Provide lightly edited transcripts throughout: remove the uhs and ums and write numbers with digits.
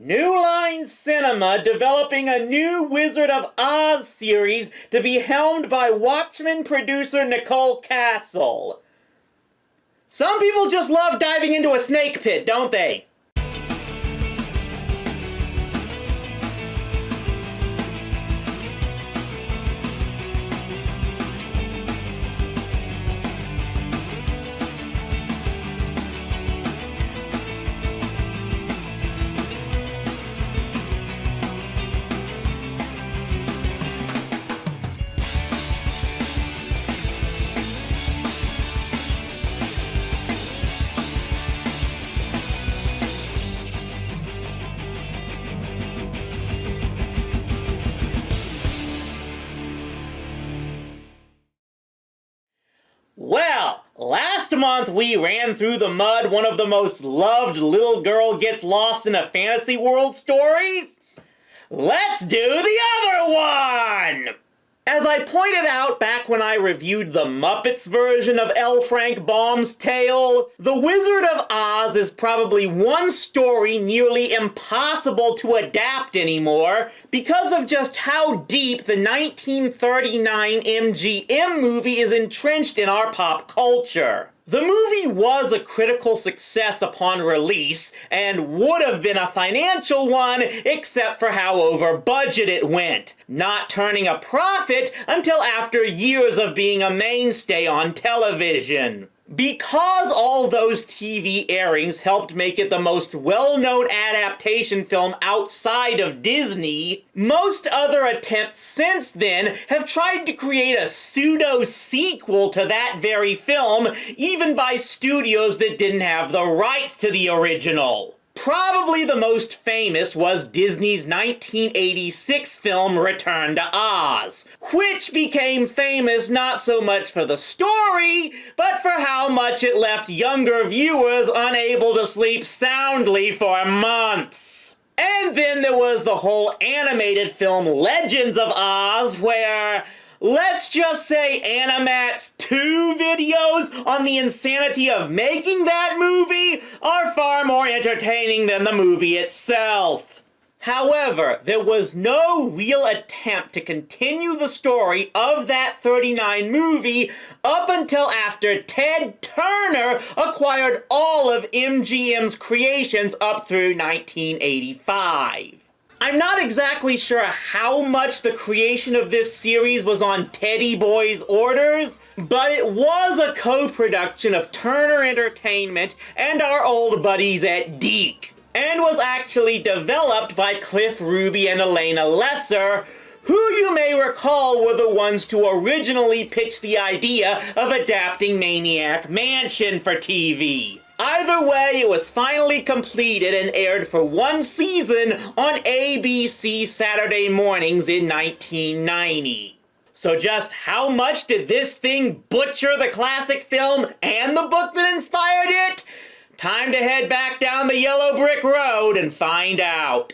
New Line Cinema developing a new Wizard of Oz series to be helmed by Watchmen producer Nicole Kassell. Some people just love diving into a snake pit, don't they? Well, last month we ran through the mud one of the most loved little girl gets lost in a fantasy world stories. Let's do the other one! As I pointed out back when I reviewed the Muppets version of L. Frank Baum's tale, The Wizard of Oz is probably one story nearly impossible to adapt anymore because of just how deep the 1939 MGM movie is entrenched in our pop culture. The movie was a critical success upon release, and would have been a financial one except for how over budget it went, not turning a profit until after years of being a mainstay on television. Because all those TV airings helped make it the most well-known adaptation film outside of Disney, most other attempts since then have tried to create a pseudo-sequel to that very film, even by studios that didn't have the rights to the original. Probably the most famous was Disney's 1986 film Return to Oz, which became famous not so much for the story, but for how much it left younger viewers unable to sleep soundly for months. And then there was the whole animated film Legends of Oz, where, let's just say Animat's 2 videos on the insanity of making that movie are far more entertaining than the movie itself. However, there was no real attempt to continue the story of that 39 movie up until after Ted Turner acquired all of MGM's creations up through 1985. I'm not exactly sure how much the creation of this series was on Teddy Boy's orders, but it was a co-production of Turner Entertainment and our old buddies at DiC, and was actually developed by Cliff Ruby and Elena Lesser, who you may recall were the ones to originally pitch the idea of adapting Maniac Mansion for TV. Either way, it was finally completed and aired for one season on ABC Saturday mornings in 1990. So just how much did this thing butcher the classic film and the book that inspired it? Time to head back down the yellow brick road and find out.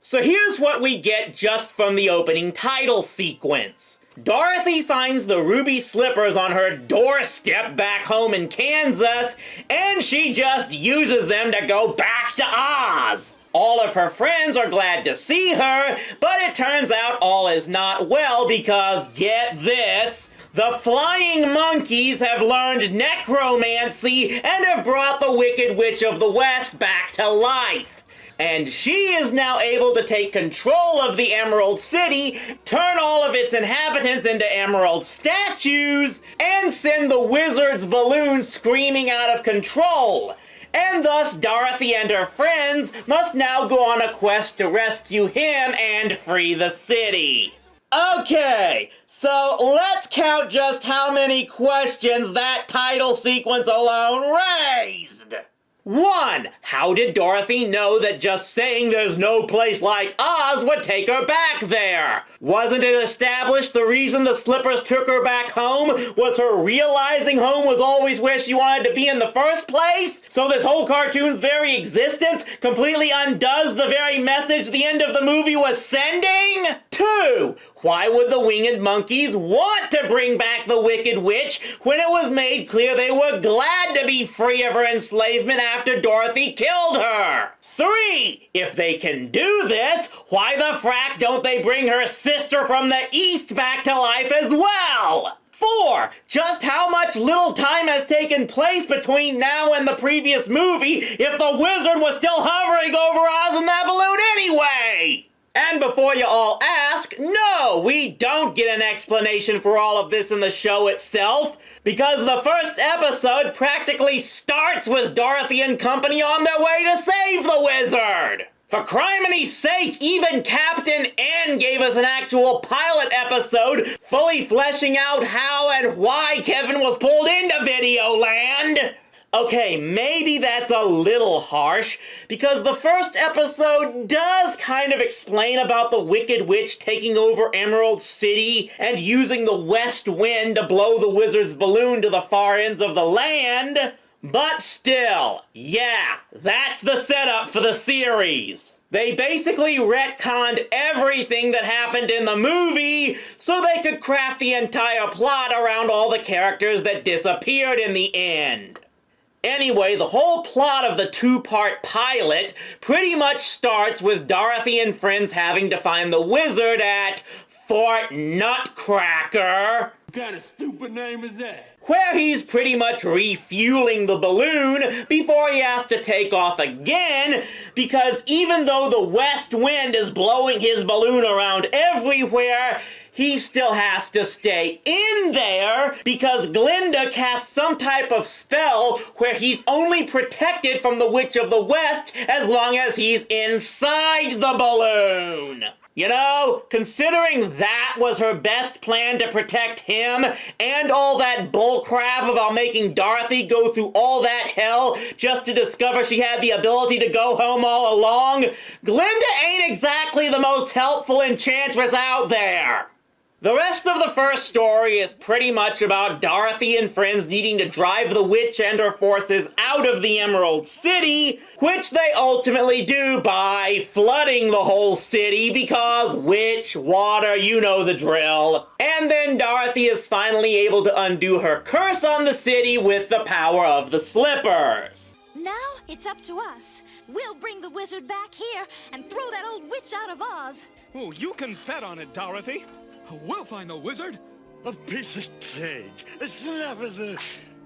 So here's what we get just from the opening title sequence. Dorothy finds the ruby slippers on her doorstep back home in Kansas, and she just uses them to go back to Oz. All of her friends are glad to see her, but it turns out all is not well because, get this, the flying monkeys have learned necromancy and have brought the Wicked Witch of the West back to life. And she is now able to take control of the Emerald City, turn all of its inhabitants into emerald statues, and send the wizard's balloon screaming out of control. And thus Dorothy and her friends must now go on a quest to rescue him and free the city. Okay, so let's count just how many questions that title sequence alone raised. 1. How did Dorothy know that just saying there's no place like Oz would take her back there? Wasn't it established the reason the slippers took her back home was her realizing home was always where she wanted to be in the first place? So this whole cartoon's very existence completely undoes the very message the end of the movie was sending? 2. Why would the Winged Monkeys want to bring back the Wicked Witch when it was made clear they were glad to be free of her enslavement after Dorothy killed her? 3. If they can do this, why the frack don't they bring her sister from the East back to life as well? 4. Just how much little time has taken place between now and the previous movie if the wizard was still hovering over Oz in that balloon anyway? And before you all ask, no, we don't get an explanation for all of this in the show itself, because the first episode practically starts with Dorothy and company on their way to save the wizard. For crimini's sake, even Captain N gave us an actual pilot episode fully fleshing out how and why Kevin was pulled into Videoland. Okay, maybe that's a little harsh, because the first episode does kind of explain about the Wicked Witch taking over Emerald City and using the west wind to blow the wizard's balloon to the far ends of the land. But still, yeah, that's the setup for the series. They basically retconned everything that happened in the movie so they could craft the entire plot around all the characters that disappeared in the end. Anyway, the whole plot of the 2-part pilot pretty much starts with Dorothy and friends having to find the wizard at Fort Nutcracker. What kind of stupid name is that? Where he's pretty much refueling the balloon before he has to take off again, because even though the west wind is blowing his balloon around everywhere, he still has to stay in there because Glinda casts some type of spell where he's only protected from the Witch of the West as long as he's inside the balloon. You know, considering that was her best plan to protect him and all that bullcrap about making Dorothy go through all that hell just to discover she had the ability to go home all along, Glinda ain't exactly the most helpful enchantress out there. The rest of the first story is pretty much about Dorothy and friends needing to drive the witch and her forces out of the Emerald City, which they ultimately do by flooding the whole city because witch, water, you know the drill. And then Dorothy is finally able to undo her curse on the city with the power of the slippers. Now it's up to us. We'll bring the wizard back here and throw that old witch out of Oz. Oh, you can bet on it, Dorothy. We'll find the wizard. A piece of cake. A snap of the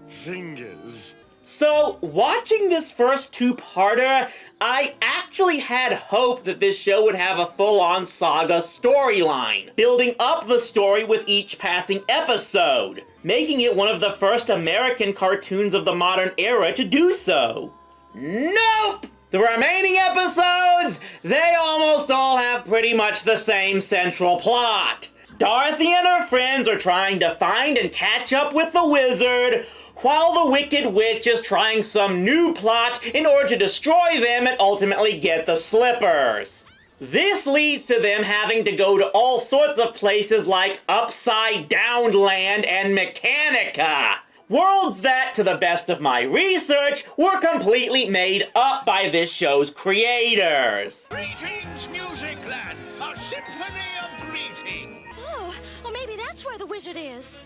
fingers. So, watching this first 2-parter, I actually had hope that this show would have a full-on saga storyline, building up the story with each passing episode, making it one of the first American cartoons of the modern era to do so. Nope! The remaining episodes, they almost all have pretty much the same central plot. Dorothy and her friends are trying to find and catch up with the wizard, while the Wicked Witch is trying some new plot in order to destroy them and ultimately get the slippers. This leads to them having to go to all sorts of places like Upside Down Land and Mechanica. Worlds that, to the best of my research, were completely made up by this show's creators. Greetings, Musicland, a symphony of greeting. Oh, well maybe that's where the wizard is.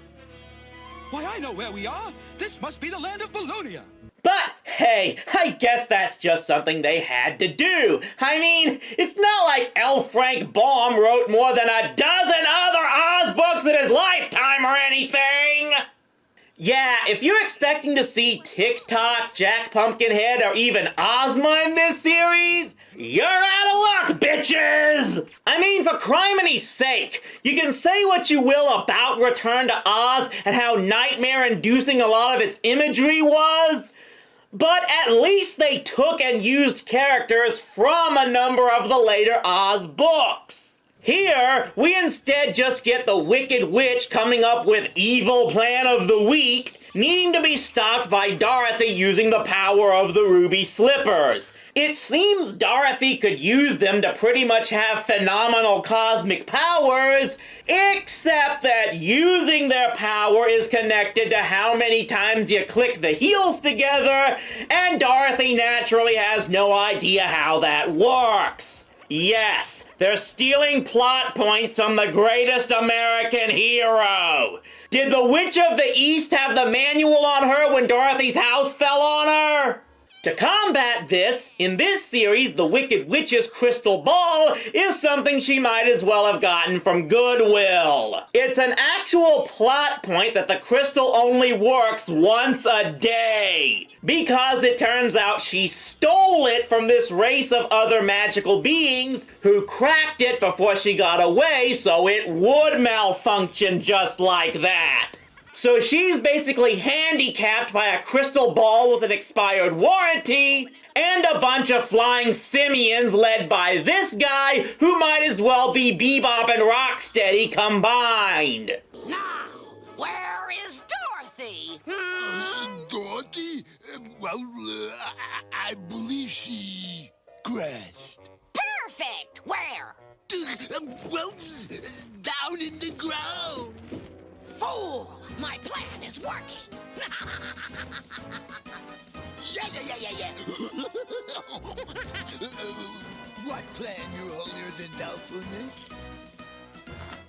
Why, I know where we are. This must be the land of Balloonia. But, hey, I guess that's just something they had to do. I mean, it's not like L. Frank Baum wrote more than a dozen other Oz books in his lifetime or anything. Yeah, if you're expecting to see TikTok, Jack Pumpkinhead, or even Ozma in this series, you're out of luck, bitches! I mean, for crimini's sake, you can say what you will about Return to Oz and how nightmare-inducing a lot of its imagery was, but at least they took and used characters from a number of the later Oz books. Here, we instead just get the Wicked Witch coming up with evil plan of the week, needing to be stopped by Dorothy using the power of the ruby slippers. It seems Dorothy could use them to pretty much have phenomenal cosmic powers, except that using their power is connected to how many times you click the heels together, and Dorothy naturally has no idea how that works. Yes, they're stealing plot points from the greatest American hero. Did the Witch of the East have the manual on her when Dorothy's house fell on her? To combat this, in this series, the Wicked Witch's crystal ball is something she might as well have gotten from Goodwill. It's an actual plot point that the crystal only works once a day, because it turns out she stole it from this race of other magical beings who cracked it before she got away so it would malfunction just like that. So she's basically handicapped by a crystal ball with an expired warranty and a bunch of flying simians led by this guy who might as well be Bebop and Rocksteady combined. Now, where is Dorothy? Dorothy? I believe she crashed. Perfect. Where? Well, down in the ground. Fool! My plan is working. Yeah. What plan, Your Holier than Doubtfulness?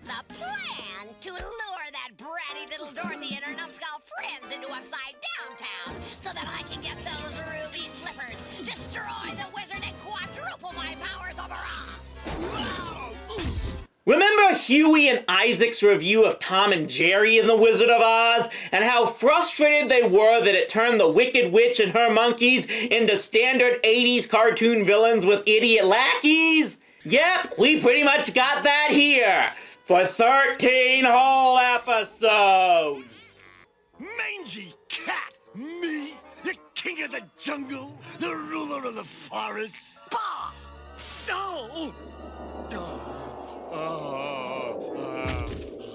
The plan to lure that bratty little Dorothy and her numbskull friends into Upside Down Town so that I can get those ruby slippers, destroy the wizard, and quadruple my powers over Oz. Remember Huey and Isaac's review of Tom and Jerry in The Wizard of Oz, and how frustrated they were that it turned the Wicked Witch and her monkeys into standard 80s cartoon villains with idiot lackeys? Yep, we pretty much got that here, for 13 whole episodes. Mangy cat! Me? The king of the jungle? The ruler of the forest? Bah! No!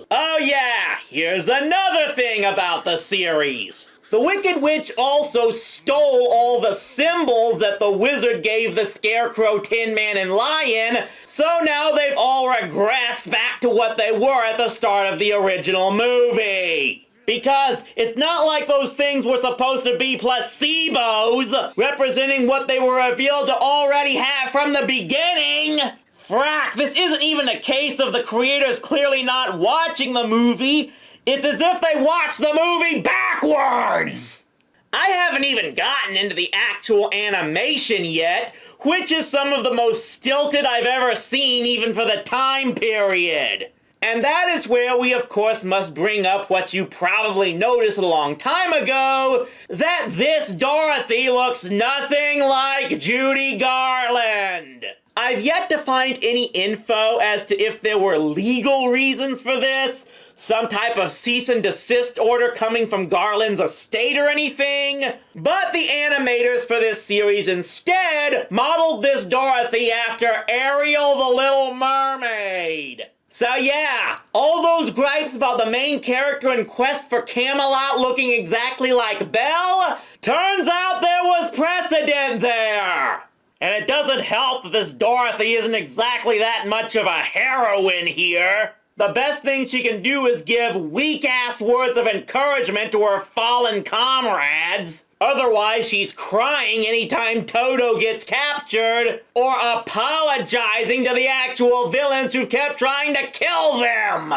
Oh yeah, here's another thing about the series. The Wicked Witch also stole all the symbols that the wizard gave the Scarecrow, Tin Man, and Lion, so now they've all regressed back to what they were at the start of the original movie. Because it's not like those things were supposed to be placebos, representing what they were revealed to already have from the beginning. Frack, this isn't even a case of the creators clearly not watching the movie. It's as if they watched the movie backwards! I haven't even gotten into the actual animation yet, which is some of the most stilted I've ever seen even for the time period. And that is where we of course must bring up what you probably noticed a long time ago, that this Dorothy looks nothing like Judy Garland. I've yet to find any info as to if there were legal reasons for this, some type of cease and desist order coming from Garland's estate or anything, but the animators for this series instead modeled this Dorothy after Ariel the Little Mermaid. So yeah, all those gripes about the main character in Quest for Camelot looking exactly like Belle, turns out there was precedent there. And it doesn't help that this Dorothy isn't exactly that much of a heroine here. The best thing she can do is give weak-ass words of encouragement to her fallen comrades. Otherwise, she's crying anytime Toto gets captured, or apologizing to the actual villains who've kept trying to kill them.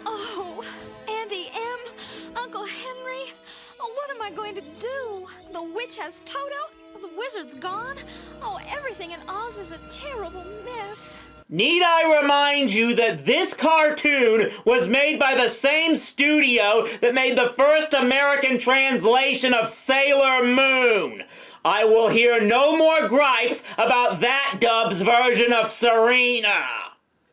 Oh, Auntie M, Uncle Henry, what am I going to do? The witch has Toto? The wizard's gone? Oh, everything in Oz is a terrible mess. Need I remind you that this cartoon was made by the same studio that made the first American translation of Sailor Moon? I will hear no more gripes about that dub's version of Serena.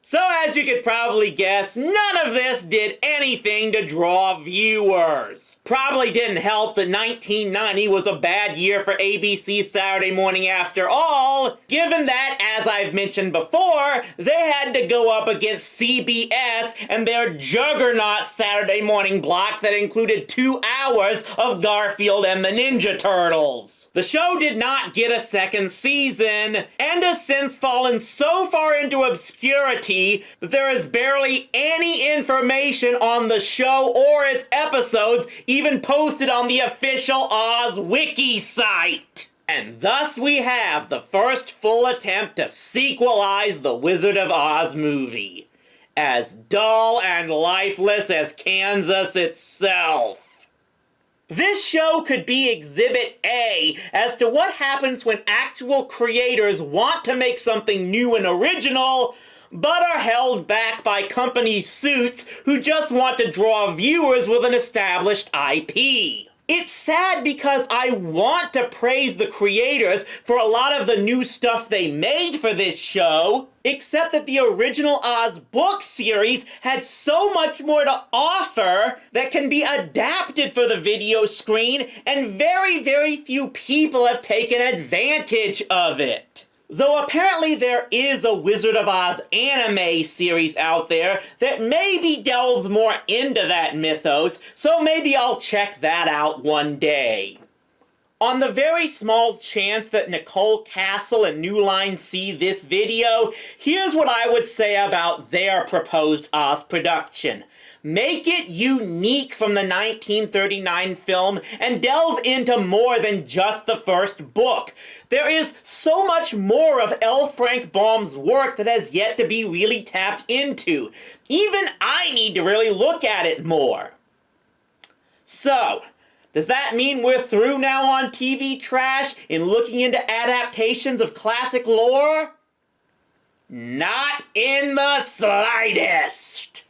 So as you could probably guess, none of this did anything to draw viewers. Probably didn't help that 1990 was a bad year for ABC Saturday Morning after all, given that, as I've mentioned before, they had to go up against CBS and their juggernaut Saturday morning block that included 2 hours of Garfield and the Ninja Turtles. The show did not get a second season, and has since fallen so far into obscurity that there is barely any information on the show or its episodes even posted on the official Oz Wiki site. And thus we have the first full attempt to sequelize the Wizard of Oz movie. As dull and lifeless as Kansas itself. This show could be Exhibit A as to what happens when actual creators want to make something new and original, but are held back by company suits who just want to draw viewers with an established IP. It's sad because I want to praise the creators for a lot of the new stuff they made for this show, except that the original Oz book series had so much more to offer that can be adapted for the video screen, and very, very few people have taken advantage of it. Though apparently there is a Wizard of Oz anime series out there that maybe delves more into that mythos, so maybe I'll check that out one day. On the very small chance that Nicole Castle and New Line see this video, here's what I would say about their proposed Oz production. Make it unique from the 1939 film and delve into more than just the first book. There is so much more of L. Frank Baum's work that has yet to be really tapped into. Even I need to really look at it more. So, does that mean we're through now on TV trash in looking into adaptations of classic lore? Not in the slightest!